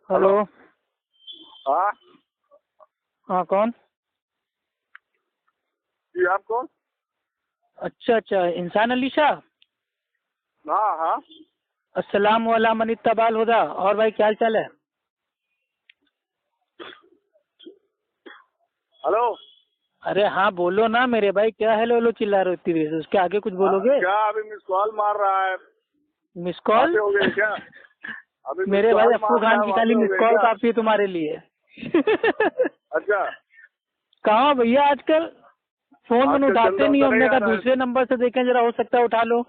Hello. हाँ हाँ कौन? जी, आप कौन? अच्छा अच्छा, इंसान अली शाह। हाँ हाँ। अस्सलाम वालेकुम मन इत्तबाल हुदा। और भाई क्या हाल चाल है? हेलो। अरे हाँ बोलो ना मेरे भाई, क्या हेलो हेलो चिल्ला रहे हो इतनी देर से? उसके आगे कुछ बोलोगे? क्या अभी मिस कॉल मार रहा है? Miss call? बातें हो गई क्या? अभी मिस मेरे भाई कॉल अफ्फू मार रहा खान है, की खाली बातें हो मिस गई कॉल क्या? काफी है तुम्हारे लिए। अच्छा। कहाँ भैया आजकल फोन मन आजकल उठाते चंदा नहीं हो? उंदा हमने नहीं आ कहा रहा है? दूसरे नंबर से देखें जरा, हो सकता है उठा लो।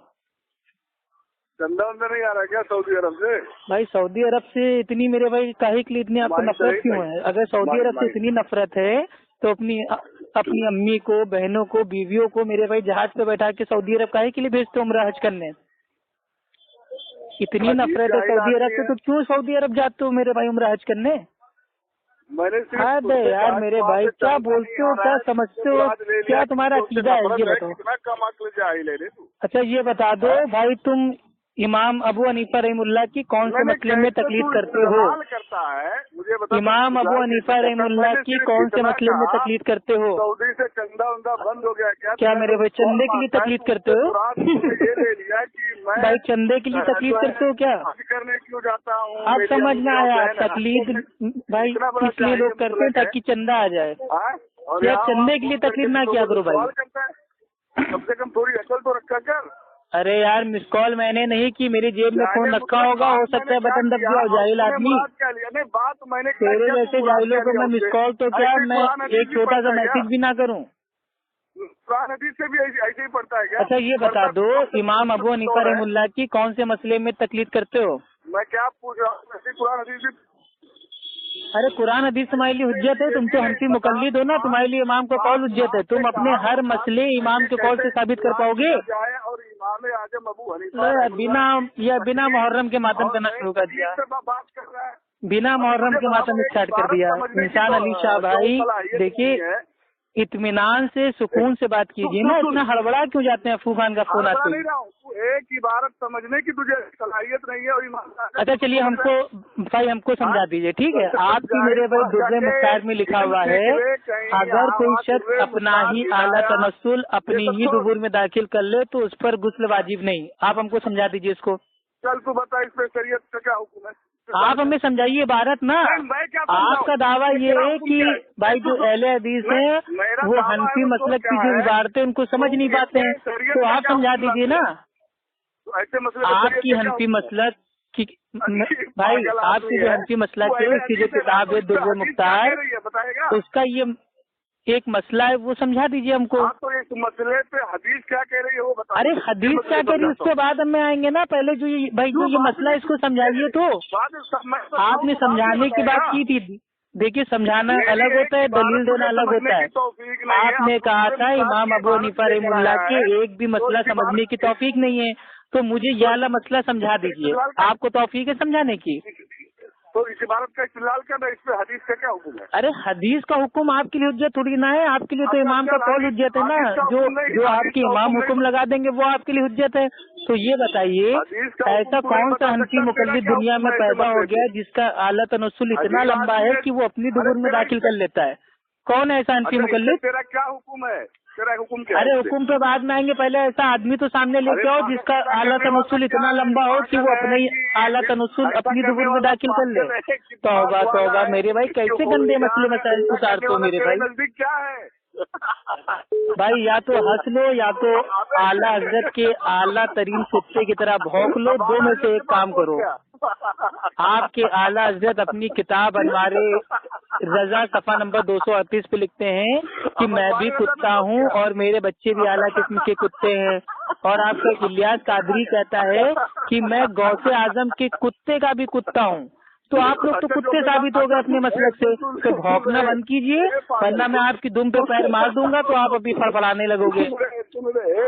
चंदा उंदा नहीं आ रहा है क्या सऊदी अरब से? भाई सऊदी अरब से इतनी मेरे भाई काहे के लिए इतनी आपको माइक नफरत सही क्यों सही। है? अगर सऊदी माइक अरब से माइक। इतनी नफरत है तो अपनी अम्मी को, बहनों को, बीवियों को मेरे भाई जहाज पे बैठा के सऊदी अरब काहे के लिए भेजते हो उम्रा हज करने? इतनी अजीब नफरत है जाहिल सऊदी अरब आदमी से है। तो क्यों सऊदी अरब जाते हो मेरे भाई उम्रा हज करने? मैंने सिर्फ अबे तुझसे यार कहा कि मेरे वहाँ भाई से क्या चंदा नहीं बोलते आ हो, रहा क्या है, तुझसे समझते हो, मुराद ले लिया क्या कि तुम्हारा मुझे उससे अकीदा है, ये नफरत है। बताओ। कितना कम अक्ल जाहिल है रे तू। अच्छा ये बता दो हैं? भाई, तुम इमाम अबू हनीफा रहमुल्लाह की कौन से मैंने मसले में कैसे तकलीद तू करते हो? इस्तेमाल करता है मुझे बता। तू इमाम अबू सुधार कैसे हनीफा करता है? रहमुल्लाह मैंने की सिर्फ कौन से इतना मसले में कहा तकलीद करते हो? सऊदी से चंदा उंदा बंद हो गया क्या? क्या तेरा मेरे जो भाई कॉल चंदे के लिए मारता है तकलीद तो करते उससे हो? मुराद तुमने ये ले लिया कि मैं भाई चंदे के लिए तकलीद जो है करते हो क्या? हज करने क्यों जाता हूँ, आप मेरी समझ अम्मी ना और आया, बहन तकलीद भाई इतना बड़ा इसलिए जाहिल लोग करते हैं मुतलक है। ताकि चंदा आ जाए। हाँ? और क्या यहाँ वहाँ चंदे के लिए फोन तकलीद करके ना तू किया लोगों करो को भाई। सवाल करता है। कम से कम थोड़ी अकल तो रखा कर। अरे यार मिस कॉल मैंने नहीं की, मेरी जेब में फोन जाहिल रखा मुतलक होगा, बात हो सकता मैंने है क्या बटन दब किया गया हो। और जाहिल तूने आदमी, मुराद क्या लिया? नहीं बात मैंने क्या तेरे किया, तू जैसे मुराद जाहिलों क्या को लिया मैं मिस उससे? कॉल तो क्या, ऐसे ही मैं कुरान हदीस एक भी छोटा सा पढ़ता है क्या? मैसेज भी ना करूं? कुरान हदीस से भी ऐसे ही पढ़ता है क्या? अच्छा ये बता दो, इमाम अबू हनीफा है। रहमुल्लाह की कौन से मसले में तकलीद करते हो? मैं क्या पूछ रहा हूँ? ऐसे कुरान हदीस भी अरे कुरान हदीस तुम्हारे लिए हुज्जत है, ये तुम भी तो नहीं हनफी पता। मुकल्लिद हो ना, बात तुम्हारे लिए इमाम का कौल बात हुज्जत है। आपने तुम अपने कहा हर मुराद मसले इमाम ये के कौल कैसे से साबित कर मुराद पाओगे? लिया जाए? और इमाम आजम अबू हनीफा लो यार, रहमतुल्लाह बिना मुहर्रम के मातम और करना नई शुरू कर तकलीफ दिया। से बात कर रहा है। बिना अभी मुहर्रम तुझे के मातम बराबर एक स्टार्ट कर इबारत दिया। समझने की इंसान अली शाह जो भाई सलाहियत देखिए, नहीं है। इत्मीनान से सुकून से बात तू कीजिए तू ना, तू इतना हड़बड़ा क्यों जाते हैं अफू खान का फोन हड़बड़ा आते नहीं ही? रहा हूँ। तू एक इबारत समझने की तुझे सलाहियत नहीं है और ईमान अच्छा चलिए हमको, भाई हमको समझा दीजिए, ठीक है? आपकी मेरे भाई दुर्रे मुख्तार में लिखा हुआ है, अगर कोई शख्स अपना ही आला तनस्सुल अपनी ही दुबुर में दाखिल कर ले तो उस पर गुस्ल वाजिब नहीं। आप हमको समझा दीजिए इसको। चल तू बता इस पे शरीयत का क्या हुक्म है? आप हमें समझाइए इबारत ना। मैं क्या समझाऊं? आपका दावा ये तेरा है हुक्म कि क्या है? भाई जो अहले हदीस है मेरा वो दावा है हनफी वो तो मसलक क्या की जो है? इबारतें उनको समझ नहीं पाते हैं, शरीयत तो का आप क्या समझा हुक्म दीजिए ना। तो ऐसे मसले में शरीयत आपकी का क्या हनफी हुक्म है? मसलक की भाई, पागल आपकी आदमी जो है हनफी तू। मसलक है अहले उसकी जो हदीस है ना, किताब तो है इस पे दुर्रे हदीस क्या मुख्तार, कह रही है बताएगा? उसका ये एक मसला है, वो समझा दीजिए हमको। हाँ तो इस मसले पे हदीस क्या कह रही है वो बता। अरे हदीस क्या कह रही है उसके बाद हम में आएंगे ना, पहले जो ये भाई जो ये मसला है इसको समझाइए तो। आपने समझाने की बात की थी, देखिए समझाना अलग होता है, दलील देना अलग होता है। आपने कहा था इमाम अबू हनीफा रहमुल्लाह के एक भी मसला समझने की तौफीक नहीं है, तो मुझे ये वाला मसला समझा दीजिए। आपको तौफीक है समझाने की? तो इस इबारत का इस्तेमाल करना, इस पे हदीस का क्या हुक्म है? अरे हदीस का हुक्म आपके लिए हुज्जत थोड़ी ना है, आपके लिए तो इमाम का कौल हुज्जत है ना। जो आपके इमाम हुक्म लगा देंगे वो आपके लिए हुज्जत है। तो ये बताइए, ऐसा कौन सा हनफी मुकल्लिद दुनिया में पैदा हो गया जिसका आला तनस्सुल इतना लंबा है कि वो अपनी दुबुर में दाखिल कर लेता है? कौन है ऐसा हनफी मुकल्लिद? तेरा क्या हुक्म है? तेरा हुक्म क्या है? अरे हुक्म पे बाद में आएंगे, पहले ऐसा आदमी तो सामने लेके आओ जिसका आला तनस्सुल इतना लंबा हो कि वो अपने ही आला तनस्सुल अपनी दुबुर में दाखिल कर ले। तौबा तौबा मेरे भाई, कैसे गंदे मसले मसाइल उतारते हो मेरे भाई। नजदीक क्या है? भाई या तो हंस लो या तो आला हजरत के आला तरीन कुत्ते की तरह भौंक लो, दो में से एक काम करो। आपके आला हजरत अपनी किताब अनवारे रजा सफा नंबर 238 पे लिखते हैं कि मैं भी कुत्ता हूँ और मेरे बच्चे भी आला किस्म के कुत्ते हैं। और आपका इलियास कादरी कहता है कि मैं गौसे आजम के कुत्ते का भी कुत्ता हूँ। तो आप लोग तो कुत्ते साबित हो गए अपने मसलक से। तो भौंकना बंद कीजिए वरना मैं आपकी दुम पे पैर मार दूंगा तो आप अभी फड़फड़ाने लगोगे।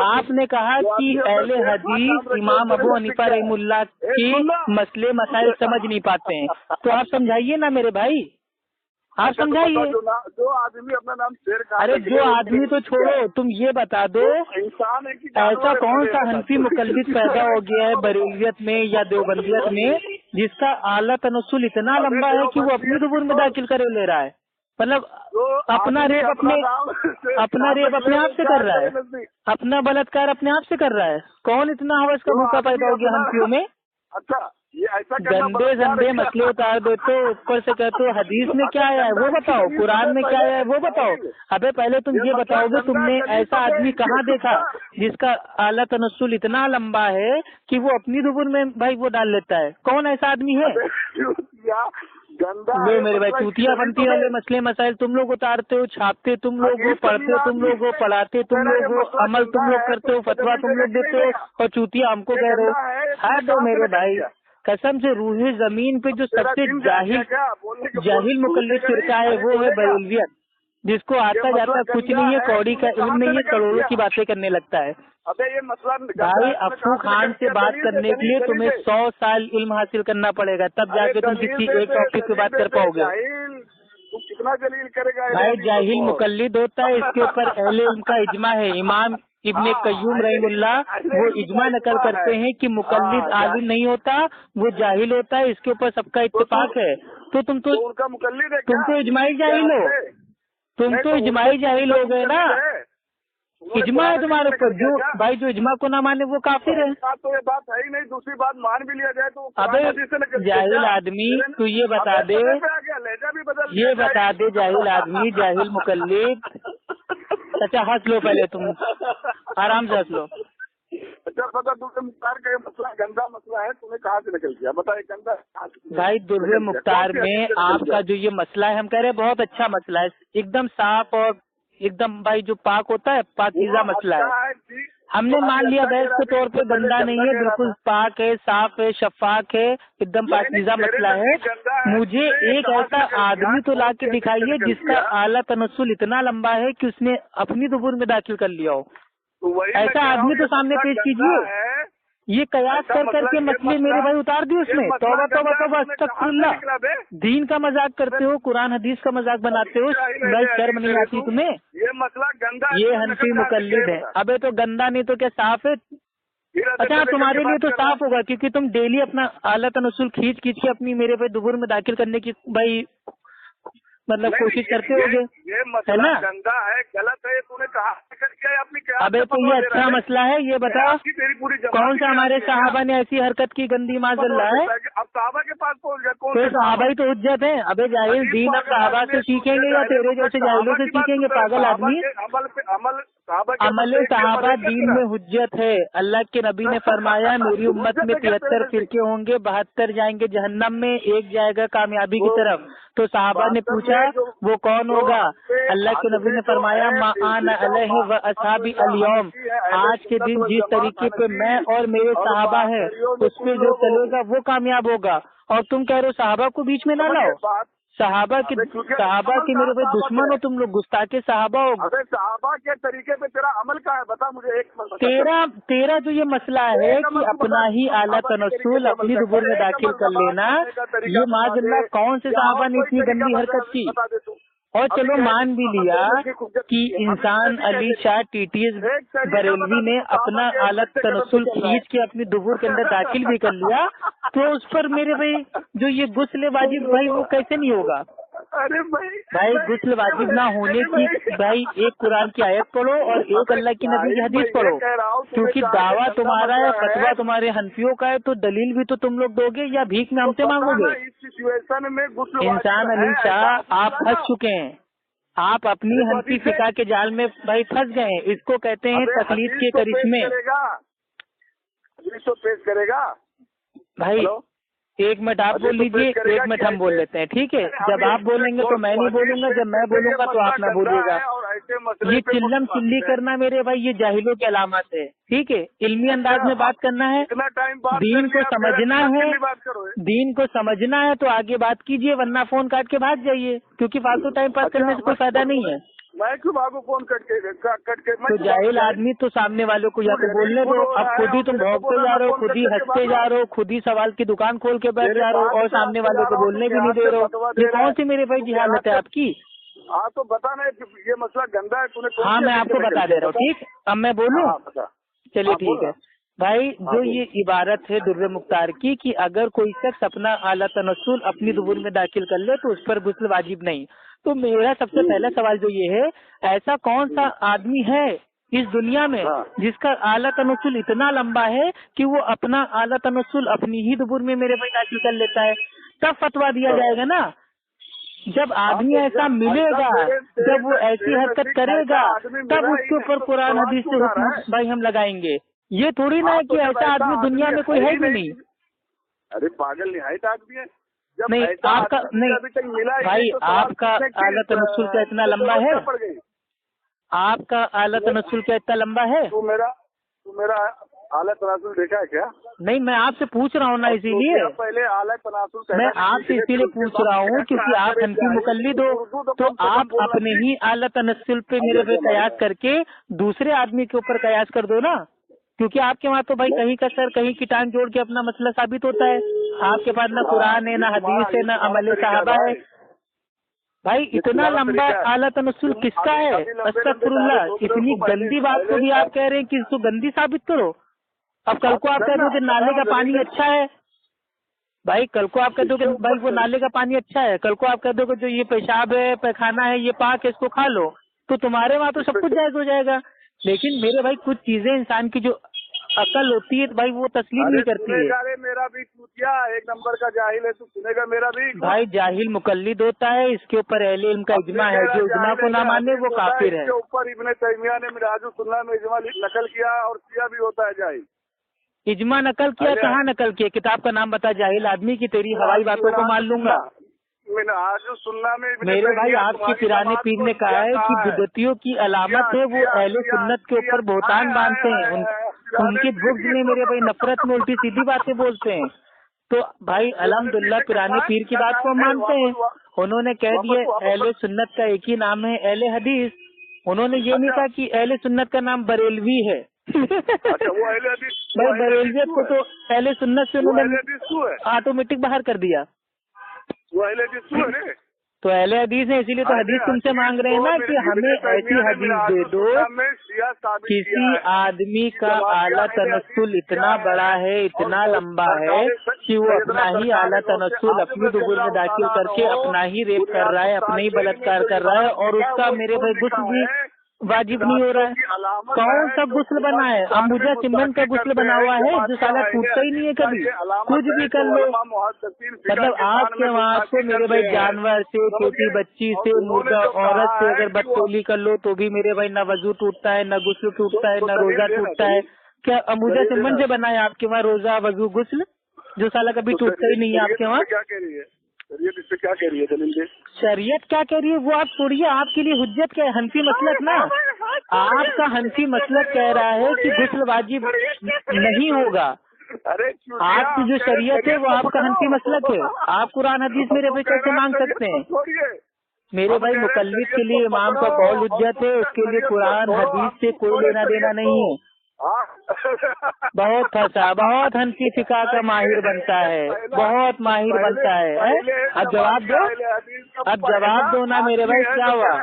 आपने कहा कि अहले हदीस इमाम अबू हनीफा रहमुल्लाह के मसले मसाइल समझ नहीं पाते हैं, तो आप समझाइए ना मेरे भाई, आप समझाइए। जो आदमी अपना नाम शेर का, अरे जो आदमी तो छोड़ो, तुम ये बता दो इंसान है कि ऐसा कौन सा हनफी मुकल्लिद पैदा हो गया है बरेलियत में या देवबंदियत में जिसका आला तनस्सुल इतना लंबा है कि वो अपनी दुबुर में दाखिल करे ले रहा है, मतलब अपना रेप अपने आप से कर रहा है, अपना बलात्कार अपने आप से कर रहा है। कौन इतना हवस का भूखा पैदा हो गया हनफियों में? अच्छा, ये ऐसा गंदे गंदे मसले उतार देते हो, ऊपर से कहते हो हदीस में क्या आया है वो बताओ, कुरान में क्या आया है वो बताओ। अबे पहले तुम ये बताओगे तुमने ऐसा आदमी कहाँ देखा जिसका आला तनस्सुल इतना लंबा है कि वो अपनी दुबुर में भाई वो डाल लेता है? कौन ऐसा आदमी है? लो मेरे भाई, चूतिया बनती वाले मसले मसाइल तुम लोग उतारते हो, छापते तुम लोग हो, पढ़ते तुम लोग हो, पढ़ाते तुम लोग हो, अमल तुम लोग करते हो, फतवा तुम लोग देते हो, और चूतिया हमको कह रहे हो। हाँ दो मेरे भाई, कसम से रूहे जमीन पे जो सबसे जाहिल मुकल्लिद फिरका है वो है बरेलवियत, जिसको आता जाता कुछ नहीं है, कौड़ी का इल्म नहीं है, करोड़ों की बातें करने लगता है। अबे ये मसला भाई अफू खान से बात करने के लिए तुम्हें 100 साल इल्म हासिल करना पड़ेगा, तब जाके तुम किसी एक टॉपिक पे बात कर पाओगे। तू कितना जलील करेगा भाई जाहिल मुकल्लिद होता है, इसके ऊपर अहले इल्म का इजमा है। इमाम इब्ने कय्यूम रहमुल्लाह वो इजमा नकल करते हैं कि मुकल्लिद आलिम नहीं होता, वो जाहिल होता है, इसके ऊपर सबका इत्तेफाक है। तो तुम तो इजमाई जाहिल हो, तुम तो इजमाई जाहिल हो गए ना। इजमा है तुम्हारे ऊपर, जो भाई जो इजमा को ना माने वो काफिर है। तो ये बात है ही नहीं, दूसरी बात मान भी लिया जाए तो अबे जाहिल आदमी तू ये बता दे, जाहिल आदमी, जाहिल मुकल्लिद। अच्छा हंस लो पहले, तुम आराम से हंस लो। अच्छा पता दुर्रे मुख्तार का ये मसला गंदा मसला है, तुम्हें कहाँ से निकल गया बताए? गंदा भाई दुर्रे मुख्तार में आपका जो ये मसला है, हम कह रहे हैं बहुत अच्छा मसला है, एकदम साफ और एकदम भाई जो पाक होता है पाकीज़ा मसला है। हमने मान लिया बहस के तौर पे गंदा नहीं है, बिल्कुल पाक है, साफ है, शफाक है, एकदम पाकीज़ा मसला है। मुझे एक ऐसा आदमी तो ला के दिखाइए जिसका आला तनस्सुल इतना लंबा है कि उसने अपनी दुबुर में दाखिल कर लिया हो। ऐसा आदमी तो सामने पेश कीजिए। ये कयास कर करके मसले मेरे भाई उतार दिए उसमें। तौबा तौबा तौबा अस्तगफिरुल्लाह। दीन का मजाक करते हो, कुरान हदीस का मजाक बनाते हो, भाई शर्म नहीं आती तुम्हें? ये मसला गंदा, ये हनफी मुकल्लिद है। अबे तो गंदा नहीं तो क्या साफ है? अच्छा तुम्हारे लिए तो साफ होगा क्योंकि तुम डेली अपना आला तनस्सुल खींच खींच के अपनी मेरे पे दुबुर में दाखिल करने की भाई मतलब कोशिश करते होगे, है ना? गंदा है, गलत है, तूने कहा अपनी क्या? अबे तो ये अच्छा मसला है, ये बता कौन सा हमारे साहबा ने ऐसी हरकत की गंदी माज़अल्लाह है? अब साहबा के पास पहुंच गया, तो साहबा ही तो हुज्जत है। अबे जाहिल, दीन अब साहबा से सीखेंगे या तेरे जैसे जाहिलों से सीखेंगे पागल आदमी? अमल साहबा दीन में हुज्जत है। अल्लाह के नबी ने फरमाया मेरी उम्मत में 73 फिरके होंगे, 72 जाएंगे जहन्नम में, एक जाएगा कामयाबी की तरफ। तो साहबा ने पूछा वो कौन होगा? अल्लाह के नबी ने फरमाया मा आना अलैहि व अस्हाबी अल-यौम, आज के दिन जिस तरीके पे मैं और मेरे साहबा है उस पे जो चलेगा वो कामयाब होगा। और तुम कह रहे हो साहबा को बीच में ना लाओ। साहबा की मेरे भाई दुश्मन हो तुम लोग, गुस्ताखे साहबा हो। अबे साहबा के तरीके पे तेरा अमल क्या है बता मुझे एक। तेरा जो ये मसला है कि अपना ही आला तनस्सुल अपनी दुबुर में दाखिल कर लेना, ये माज़अल्लाह कौन से साहबा ने इतनी गंदी हरकत की? और चलो मान भी लिया कि इंसान अली शाह टीटीएस बरेलवी ने अपना आला तनस्सुल खींच के अपनी दुबुर के अंदर दाखिल भी कर लिया, तो उस पर मेरे भाई जो ये गुस्ल वाजिब भाई वो कैसे नहीं होगा? अरे भाई गुस्ल वाजिब ना होने की भाई एक कुरान की आयत पढ़ो और एक अल्लाह की नबी की हदीस पढ़ो, क्योंकि दावा तुम्हारा है, फतवा तुम्हारे हनफियों का है, तो दलील भी तो तुम लोग दोगे या भीख में हमसे मांगोगे? इंसान अली शाह आप फंस चुके हैं, आप अपनी हनफी फिका के जाल में भाई फंस गए हैं। इसको कहते हैं तकलीद के करिश्मे। पेश करेगा भाई एक मिनट आप बोल लीजिए, एक मिनट हम बोल लेते हैं, ठीक है? जब आप बोलेंगे तो मैं नहीं बोलूंगा, जब मैं बोलूंगा तो आप ना बोलिएगा। ये चिल्लम चिल्ली करना मेरे भाई ये जाहिलों की अलामत है, ठीक है? इल्मी अंदाज में बात करना है, दीन को समझना है, दीन को समझना है तो आगे बात कीजिए, वरना फोन काट के भाग जाइए, क्योंकि फालतू टाइम पास करने से कोई फायदा नहीं है। मैं क्यों भागू फोन कट के? तो जाहिल आदमी तो सामने वालों को या तो बोलने दो। अब खुद ही तुम भौंकते जा रहे हो, खुद ही हंसते जा रहे हो, खुद ही सवाल की दुकान खोल के बैठ जा रहे हो और सामने वाले को बोलने भी नहीं दे रहे हो। ये कौन सी मेरे भाई जी हालत है आपकी? हाँ तो बता ना, ये मसला गंदा है तूने। हाँ मैं आपको बता दे रहा हूँ, ठीक? अब मैं बोलूँ? चलिए ठीक है, भाई जो ये इबारत है दुर्र मुख्तार की कि अगर कोई शख्स अपना आला तनस्सुल अपनी दुबुर में दाखिल कर ले तो उस पर गुस्ल वाजिब नहीं। तो मेरा सबसे पहला सवाल जो ये है, ऐसा कौन सा आदमी है इस दुनिया में जिसका आला तनस्सुल इतना लंबा है कि वो अपना आला तनस्सुल अपनी ही दुबुर में मेरे भाई दाखिल कर लेता है? तब फतवा दिया जाएगा ना, जब आदमी ऐसा मिलेगा, जब वो ऐसी हरकत करेगा, तब उसके ऊपर कुरान हदीस से हुक्म भाई हम लगाएंगे। ये थोड़ी ना है कि ऐसा आदमी दुनिया में कोई है भी नहीं। अरे पागल निहायत आदमी है। नहीं आपका नहीं भाई, आपका आला तनस्सुल क्या इतना लंबा है? आपका आला तनस्सुल क्या इतना लंबा है? तू मेरा आला तनासुल देखा है क्या? नहीं, मैं आपसे पूछ रहा हूँ ना, इसीलिए पहले आला तनासुल मैं आपसे इसीलिए पूछ रहा हूँ क्योंकि आप हनफी मुकल्लिद हो, तो आप अपने ही आला तनस्सुल पे मेरे पे कयास करके दूसरे आदमी के ऊपर कयास कर दो ना, क्योंकि आपके वहाँ तो भाई कहीं का सर कहीं की टांग जोड़ के अपना मसला साबित होता है। आपके पास ना कुरान है, ना हदीस है, ना अमल साहबा है। भाई इतना लंबा आला तनस्सुल किसका है? अस्तगफिरुल्लाह, इतनी गंदी बात को भी आप कह रहे हैं कि इसको गंदी साबित करो। अब कल को आप कह दो कि नाले का पानी अच्छा है, भाई कल को आप कह दो कि भाई वो नाले का पानी अच्छा है, कल को आप कह दो कि जो ये पेशाब है, पैखाना है, ये पाक है, इसको खा लो, तो तुम्हारे वहाँ तो सब कुछ जायज हो जाएगा। लेकिन मेरे भाई कुछ चीजें इंसान की जो अकल होती है भाई वो तस्लीम नहीं करती है। मेरा भी क्या एक नंबर का जाहिल है, तू सुनेगा मेरा भी। भाई जाहिल मुकल्लिद होता है, इसके ऊपर अहले इल्म का इजमा है, जो इजमा को ना माने वो काफिर है। इसके ऊपर इब्ने तैमिया ने मिराजुस सुन्नह में इजमा नकल किया और किया भी होता है जाहिल। इजमा नकल किया? कहाँ नकल किया? किताब का नाम बता जाहिल आदमी की, तेरी हवाई बातों को मान लूंगा। सुन्ना में मेरे भाई आपके पिराने पीर ने कहा है कि बिदअतियों की अलामत है वो अहले सुन्नत के ऊपर बोहतान बांधते हैं, उनकी बुग़्ज़ में मेरे भाई नफरत में उल्टी सीधी बातें बोलते हैं। तो भाई अल्हम्दुलिल्लाह पिराने पीर की बात को मानते हैं। उन्होंने कह दिया अहले सुन्नत का एक ही नाम है अहले हदीस। उन्होंने ये नहीं कहा कि अहले सुन्नत का नाम बरेलवी है। भाई बरेलवियत को तो अहले सुन्नत से उन्होंने ऑटोमेटिक बाहर कर दिया। तो अहले हदीस है, इसीलिए तो हदीस तुमसे मांग रहे हैं ना कि हमें ऐसी हदीस दे दो, किसी आदमी का आला तनस्सुल इतना बड़ा है, इतना लंबा है कि वो अपना ही आला तनस्सुल अपनी दुबुर में दाखिल करके अपना ही रेप कर रहा है, अपना ही बलात्कार कर रहा है, और उसका मेरे भाई गुस्ल भी वाजिब नहीं हो रहा है। कौन सा गुस्ल बना है? अंबुजा चिम्बन का गुस्ल बना हुआ है जो साला टूटता ही नहीं है कभी, कुछ भी कर लो। मतलब आपके वहाँ को मेरे भाई जानवर से, छोटी बच्ची से, मुर्दा औरत से अगर बदतौली कर लो तो भी मेरे भाई न वजू टूटता है, न गुस्ल टूटता है, न रोजा टूटता है। क्या अंबुजा चिम्बन से बना है आपके वहाँ रोजा वजू गुस्ल जो साला कभी टूटता ही नहीं है आपके वहाँ? शरीयत इस पे क्या कह रही है? दलील दे। शरीयत क्या कह रही है वो आप छोड़िए, आपके लिए हुज्जत क्या है? हनफी मसलक ना, आपका हनफी मसलक कह रहा है कि गुस्ल वाजिब नहीं होगा। अरे आपकी जो शरीयत है वो आपका हनफी मसलक है। आप कुरान हदीस मेरे भाई कैसे मांग सकते हैं? मेरे भाई मुकल्लिद के लिए इमाम का कौल हुज्जत है, उसके लिए कुरान हदीस से कोई लेना देना नहीं है। बहुत फंसा, बहुत हनफी फिका का माहिर बनता है, बहुत माहिर बनता है। अब जवाब दो, अब जवाब दो ना मेरे भाई, क्या हुआ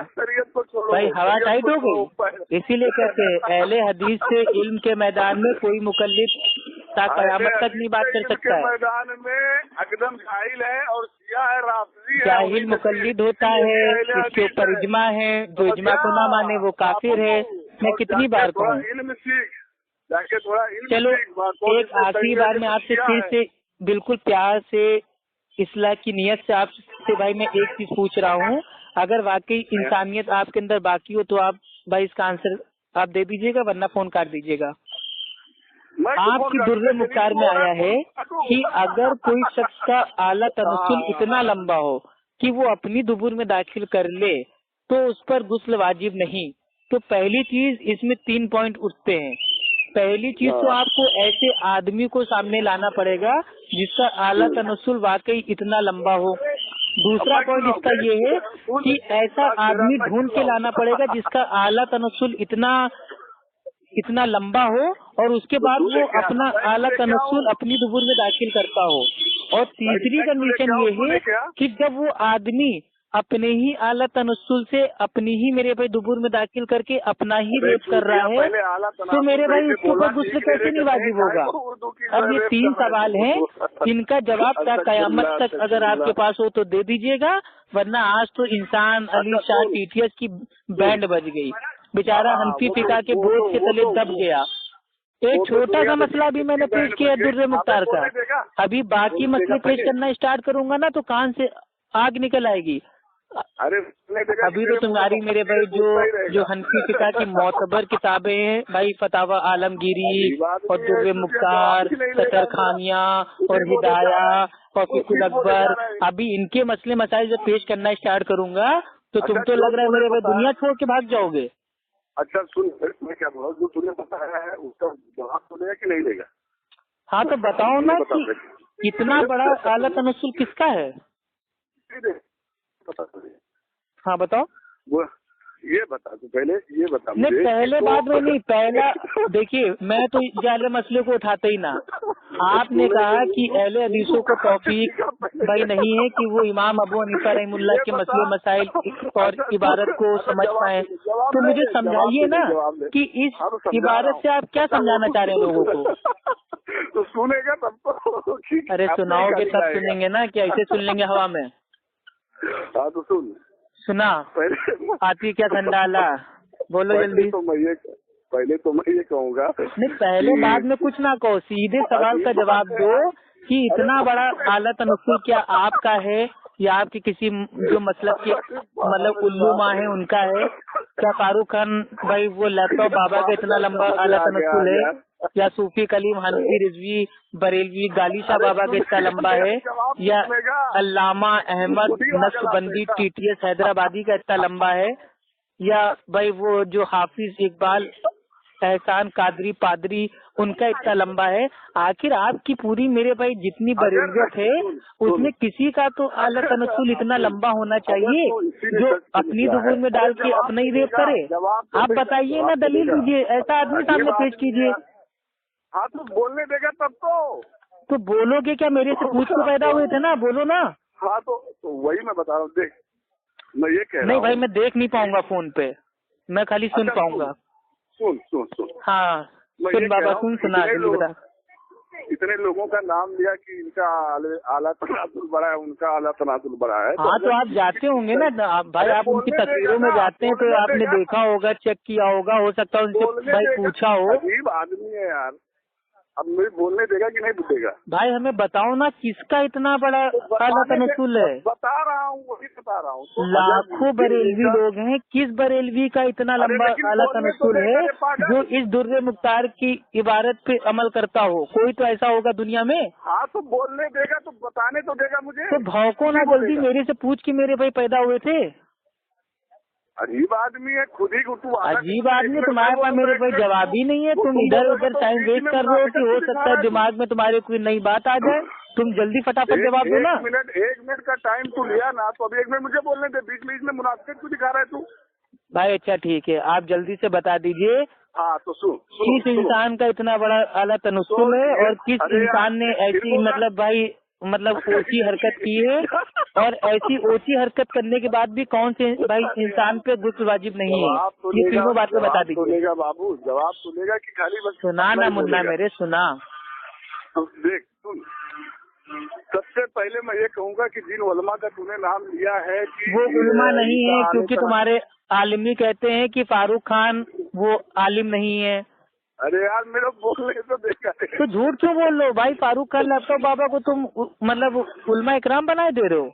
भाई? हवा टाइट हो गई। इसीलिए कहते हैं अहले हदीस से इल्म के मैदान में कोई मुकल्लिद ता कयामत तक नहीं बात कर सकता है। मैदान में एकदम जाहिल है और जाहिल मुकल्लिद होता है, इसके ऊपर इजमा है, जो इजमा को ना माने वो काफिर है। मैं कितनी बार कहूँ? चलो एक आखिरी बार मैं आपसे फिर से बिल्कुल प्यार से इस्लाह की नियत से आपसे भाई मैं एक चीज पूछ रहा हूँ, अगर वाकई इंसानियत आपके अंदर बाकी हो तो आप भाई इसका आंसर आप दे दीजिएगा, वरना फोन काट दीजिएगा। आपकी दुर्र मुख्तार में आया है कि अगर कोई शख्स का आला तनस्सुल इतना लंबा हो कि वो अपनी दुबुर में दाखिल कर ले तो उस पर गुस्ल वाजिब नहीं। तो पहली चीज इसमें 3 पॉइंट उठते हैं। पहली चीज तो आपको ऐसे आदमी को सामने लाना पड़ेगा जिसका आला तनस्सुल वाकई इतना लंबा हो। दूसरा पॉइंट इसका ये है कि ऐसा आदमी ढूंढ के लाना पड़ेगा जिसका आला तनस्सुल इतना लंबा हो और उसके बाद वो अपना आला तनस्सुल अपनी दुबुर में दाखिल करता हो। और तीसरी कंडीशन ये है कि जब वो आदमी अपने ही आला तनस्सुल से अपनी ही मेरे भाई दुबूर में दाखिल करके अपना ही रेप कर रहा है, तो मेरे भाई इसके ऊपर गुस्ल कैसे नहीं वाजिब होगा? अब ये 3 सवाल हैं, इनका जवाब क्या कयामत तक अगर आपके पास हो तो दे दीजिएगा, वरना आज तो इंसान अली शाह टीटीएस की बैंड बज गई, बेचारा हनफी फिका के बोझ के तले दब गया। एक छोटा सा मसला भी मैंने पेश किया दुर्रे मुख्तार का, अभी बाकी मसले पेश करना स्टार्ट करूंगा ना तो कान से आग निकल आएगी। अरे अभी तो तुम्हारी मेरे भाई जो हनफी फिका की मोतबर किताबें हैं भाई, फतावा आलमगीरी और दुर्रे मुख्तार, सतर खानिया और हिदाया और फिकुल अकबर, अभी इनके मसले मसाइल जब पेश करना स्टार्ट करूंगा तो तुम तो लग रहा है मेरे भाई दुनिया छोड़ के भाग जाओगे। अच्छा सुन, मैं क्या बोल रहा हूँ, जो तूने बताया है उसका जवाब तो लेगा कि नहीं लेगा? हाँ तो बताओ ना कि इतना बड़ा आला तनस्सुल किसका है? हाँ बताओ। वो ये बता तू पहले, ये बता नहीं पहले बाद में नहीं, पहला देखिए मैं तो जाले मसले को उठाते ही ना। आपने कहा कि अहले हदीसों को तौफीक भाई नहीं है कि वो इमाम अबू हनीफा रहमुल्लाह के मसले मसाइल और इबारत को समझ पाए, तो मुझे समझाइए ना कि इस इबारत से आप क्या समझाना चाह रहे हैं लोगों को? तो सुनेगा तब तो। अरे सुनाओगे तब सुनेंगे ना, क्या ऐसे सुन लेंगे हवा में? हाँ तो सुन। सुना आती क्या ठंडाला, बोलो जल्दी। पहले तो मैं ये कहूँगा नहीं, पहले बाद में कुछ ना कहो, सीधे सवाल का जवाब दो कि इतना बड़ा आला तनस्सुल क्या आपका है या आपके किसी जो मतलब के मतलब उल्लुमा है उनका है? क्या फारूक खान भाई वो लैपटॉप बाबा का इतना लंबा आला तनस्सुल है, या सूफी कलीम हनफी रिजवी बरेलवी गालिशा बाबा का इतना लंबा है, या अल्लामा अहमद नक्शबंदी टीटीएस हैदराबादी का इतना लंबा है, या भाई वो जो हाफिज इकबाल एहसान कादरी पादरी उनका इतना लंबा है? आखिर आपकी पूरी मेरे भाई जितनी बरेलियत है उसमें किसी का तो आला तनस्सुल इतना लंबा होना चाहिए जो अपनी दुबूर में डाल के अपना ही रेप करे? आप बताइए ना, दलील दीजिए, ऐसा आदमी सामने पेश कीजिए। हाँ तो बोलने देगा तब तो बोलोगे क्या? मेरे से पूछ के पैदा हुए थे ना, बोलो ना। हाँ तो वही मैं बता रहा हूँ, देख मैं ये कह रहा हूँ। नहीं भाई मैं देख नहीं पाऊंगा फोन पे, मैं खाली सुन पाऊंगा। सुन सुन सुन। हाँ सुन बाबा सुना बता। इतने लोगों का नाम लिया कि इनका आला तनाजुल बड़ा है, उनका आला तनाजुल बड़ा है। हाँ तो आप जाते होंगे ना भाई, आप उनकी तस्वीरों में जाते हैं तो आपने देखा होगा, चेक किया होगा, हो सकता है उनसे भाई पूछा हो। अजीब आदमी है यार, अब मुझे बोलने देगा कि नहीं बोलेगा? भाई हमें बताओ ना किसका इतना बड़ा आला तनस्सुल है? बता रहा हूँ, वही बता रहा हूँ। लाखों बरेलवी लोग हैं, किस बरेलवी का इतना लंबा आला तनस्सुल है जो इस दुर्रे मुख्तार की इबारत पे अमल करता हो? कोई तो ऐसा होगा दुनिया में। हाँ तो बोलने देगा तो बताने तो देगा मुझे। तो भौंको ना जल्दी, मेरे से पूछ के मेरे भाई पैदा हुए थे। अजीब आदमी है, खुद ही तू अजीब आदमी, तुम्हारे पास मेरे भाई जवाब ही नहीं है, तुम इधर उधर टाइम वेस्ट कर रहे हो कि हो सकता है दिमाग में तुम्हारे कोई नई बात आ जाए, तुम जल्दी फटाफट जवाब दो ना। एक मिनट का टाइम तू लिया ना, तो अभी 1 मिनट मुझे बोलने दे, बीच बीच में मुनाफिक क्यों दिखा रहा है तू? भाई अच्छा ठीक है, आप जल्दी से बता दीजिए। हाँ तो सुन, किस इंसान का इतना बड़ा आला तनस्सुल है और किस इंसान ने ऐसी मतलब भाई ओछी हरकत की है, और ऐसी ओछी हरकत करने के बाद भी कौन से भाई इंसान पे गुस्ल वाजिब नहीं है? ये तीनों बातें बता दीजिए। बाबू जवाब सुनेगा कि खाली बस सुना ना मुन्ना मेरे, सुना। तो देख सुन, सबसे पहले मैं ये कहूँगा कि जिन उलमा का तूने नाम लिया है कि वो उलमा नहीं है, क्योंकि तुम्हारे आलिमी कहते हैं कि फारूक खान वो आलिम नहीं है। अरे यार मेरा बोलने तो देखा तो झूठ क्यों बोल रहे हो भाई? फारूक खान लैपटॉप बाबा को तुम मतलब उलमा इकराम बनाए दे रहे हो?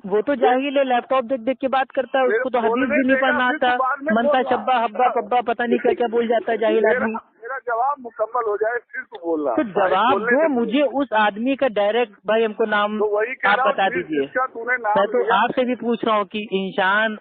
वो तो जाहिल है, लैपटॉप देख देख के बात करता है, उसको तो हदीस भी नहीं पढ़ना आता, मनता शब्बा हब्बा पब्बा पता नहीं क्या क्या बोल जाता है जाहिल आदमी। मेरा जवाब मुकम्मल हो जाए फिर तू बोलना। तो जवाब दो मुझे उस आदमी का डायरेक्ट भाई, हमको नाम आप बता दीजिए। मैं तो आपसे भी पूछ रहा हूँ कि इंसान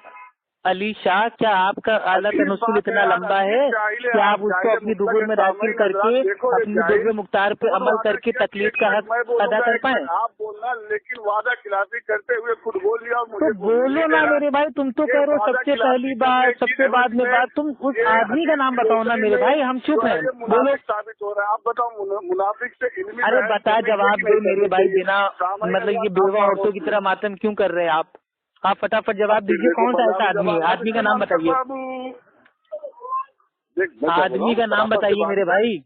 अली शाह, क्या आपका आला तनस्सुल इतना लंबा है कि आप उसको अपनी दुबूर में दाखिल करके अपनी दुर्रे मुख्तार पे अमल करके तकलीफ का हक अदा कर पाए? आप बोलना, लेकिन वादा खिलाफी करते हुए खुद बोल लिया। तो बोलो ना मेरे भाई, तुम तो कह रहे हो सबसे पहली बात सबसे बाद में बात, तुम उस आदमी का नाम बताओ ना मेरे भाई, हम चुप हैं, बोलो। साबित हो रहा है, आप बताओ मुनाफिक से इल्मी। अरे बता, जवाब दो मेरे भाई, बिना मतलब ये बेवा औरतों की तरह मातम क्यों कर रहे हैं आप? आप फटाफट जवाब दीजिए, कौन सा ऐसा आदमी है? आदमी का नाम बताइए, आदमी का नाम बताइए मेरे भाई।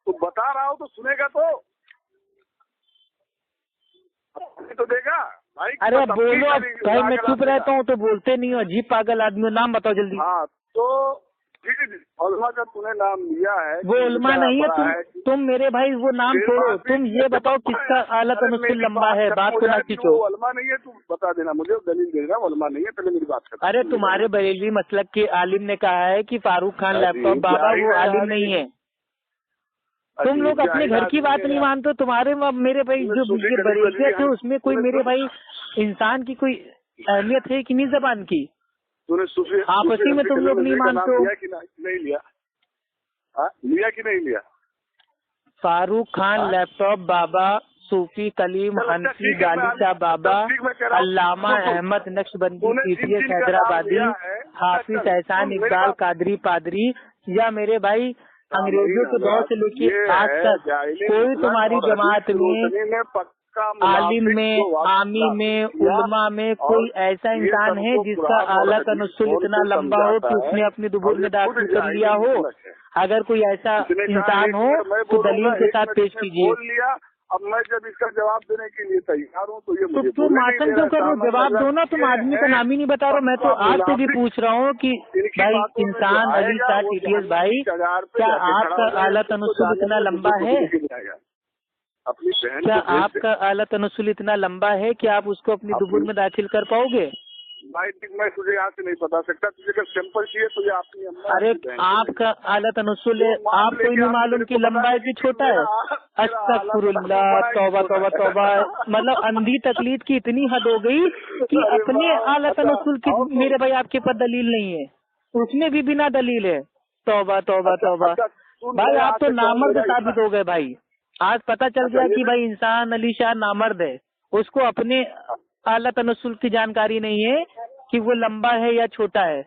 तो बता रहा हूँ तो सुनेगा तो देगा भाई। अरे अब बोलो, अब भाई मैं चुप रहता हूँ तो बोलते नहीं हो, अजीब पागल आदमी हो। नाम बताओ जल्दी। हाँ तो ठीक है, उलमा का तूने नाम लिया है, वो उलमा नहीं है, तुम मेरे भाई वो नाम छोड़ो, तुम ये बताओ किसका आला तनस्सुल लंबा है, बात को ना खींचो। उलमा नहीं है, तू बता देना मुझे, दलील दे देना उलमा नहीं है, पहले मेरी बात कर। अरे तुम्हारे बरेली मसलक के आलिम ने कहा है कि फारूक खान लैपटॉप बाबा वो आलिम नहीं है। तुम लोग अपने घर की बात नहीं मानते। तुम्हारे मेरे भाई जो बरेलियत है उसमें कोई मेरे भाई इंसान की कोई अहमियत है कि नहीं जबान की? आपसी में तुम लोग नहीं मानते हो। नहीं लिया, लिया कि नहीं लिया? फारूक खान लैपटॉप बाबा, सूफी कलीम हनफी गालिचा बाबा, अल्लामा अहमद नक्शबंदी पीटीएस हैदराबादी, हाफिज एहसान इकबाल कादरी पादरी, या मेरे भाई अंग्रेजों के दौर से लेके आज तक कोई तुम्हारी जमात में, आलिम में, आमी में, उलमा में कोई ऐसा इंसान है जिसका आला तनस्सुल इतना लंबा हो कि उसने अपनी दुबुर में दाखिल कर लिया हो? अगर कोई ऐसा इंसान हो तो दलील के साथ पेश कीजिए। अब मैं जब इसका जवाब देने के लिए तैयार हूँ तो ये तो तुम मातम क्यों कर रहे हो? जवाब दो ना, तुम आदमी का नाम ही नहीं बता रहे हो। मैं तो आपसे भी पूछ रहा हूँ कि भाई इंसान अली शाह टीटीएस भाई, क्या आपका आला तनस्सुल इतना लंबा है? अपनी बहन क्या आपका आला तनस्सुल इतना लंबा है कि आप उसको अपनी दुबुर में दाखिल कर पाओगे? भाई मैं तुझे यहाँ से नहीं बता सकता, तुझे अगर सैंपल चाहिए तो ये अपनी अम्मा। अरे आपका आला तनस्सुल है, आपको ही नहीं मालूम कि लंबा है कि छोटा है? अस्तगफुरुल्लाह, तौबा तौबा तौबा। मतलब अंधी तकलीद की इतनी हद हो गई कि अपने आला तनस्सुल की मेरे भाई आपके पास दलील नहीं है, उसमें भी बिना दलील है। तौबा तौबा तौबा। भाई आप तो नामर्द साबित हो गए भाई। आज पता चल गया कि भाई इंसान अली शाह नामर्द है, उसको अपने आला तनस्सुल की जानकारी नहीं है कि वो लंबा है या छोटा है।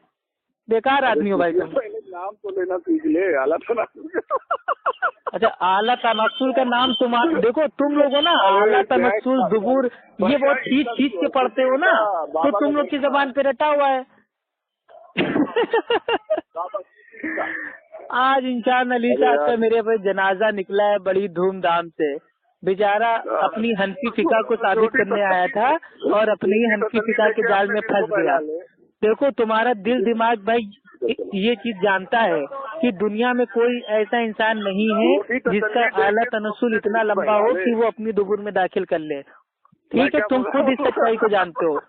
बेकार आदमी हो भाई तुम। नाम तो लेना सीख ले, आला तनस्सुल। अच्छा, आला तनस्सुल का नाम तुम्हारा, देखो तुम लोग हो ना आला तनस्सुल दुबुर, ये बहुत खींच के पढ़ते हो ना, तो तुम लोग की जबान पे रटा हुआ है। आज इंसान अली शाह का मेरे पे जनाजा निकला है बड़ी धूमधाम से। बेचारा अपनी हनफी फिका को साबित करने आया था और अपनी ही हनफी फिका के जाल में फंस गया। देखो तुम्हारा दिल दिमाग भाई ये चीज जानता है कि दुनिया में कोई ऐसा इंसान नहीं है जिसका आला तनस्सुल इतना लंबा हो कि वो अपनी दुबुर में दाखिल कर ले। ठीक है, तुम खुद इस सच्चाई को जानते हो।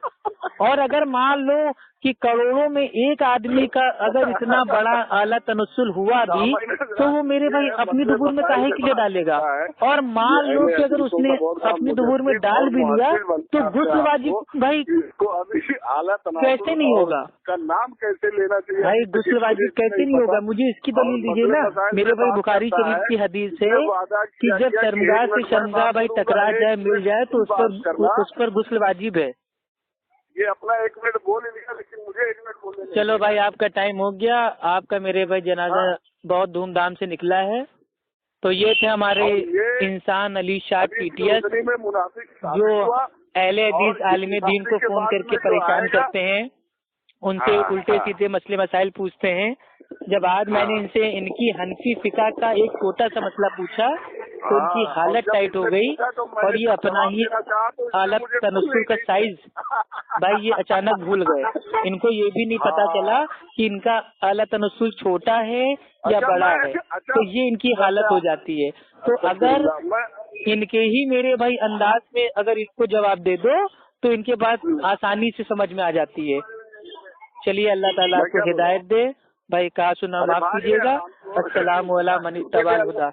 और अगर मान लो कि करोड़ों में एक आदमी का अगर इतना बड़ा आला तनस्सुल हुआ भी, तो वो मेरे भाई अपनी दुबुर में काहे के लिए डालेगा? और मान लो कि अगर उसने अपनी दुबुर में डाल भी लिया तो गुस्लबाजी भाई कैसे नहीं होगा? नाम कैसे लेना चाहिए भाई? गुस्लबाजी कैसे नहीं होगा? मुझे इसकी दलील दीजिए ना मेरे भाई। बुखारी शरीफ की हदीस है कि जब शर्मगाह से शर्मगाह भाई टकरा जाए, मिल जाए, तो उस पर गुस्ल वाजिब है। ये अपना 1 मिनट बोल लिया, लेकिन मुझे 1 मिनट बोलने। चलो भाई आपका टाइम हो गया। आपका मेरे भाई जनाजा बहुत धूमधाम से निकला है। तो ये थे हमारे इंसान अली शाह टीटीएस, जो अहले हदीस आलिम दीन को फोन करके परेशान करते हैं, उनसे उल्टे सीधे मसले मसाइल पूछते हैं। जब आज मैंने इनसे इनकी हनफी फिका का एक छोटा सा मसला पूछा तो उनकी हालत टाइट हो गई और ये अपना ही आला तनस्सुल का साइज भाई ये अचानक भूल गए। इनको ये भी नहीं पता चला कि इनका आला तनस्सुल छोटा है या बड़ा है, तो ये इनकी हालत हो जाती है। तो अगर इनके ही मेरे भाई अंदाज में अगर इसको जवाब दे दो तो इनके बात आसानी से समझ में आ जाती है। चलिए, अल्लाह ताला आपको हिदायत दे भाई। कहा सुना माफ कीजिएगा। अस्सलाम वालेकुम मन इत्तबअल हुदा।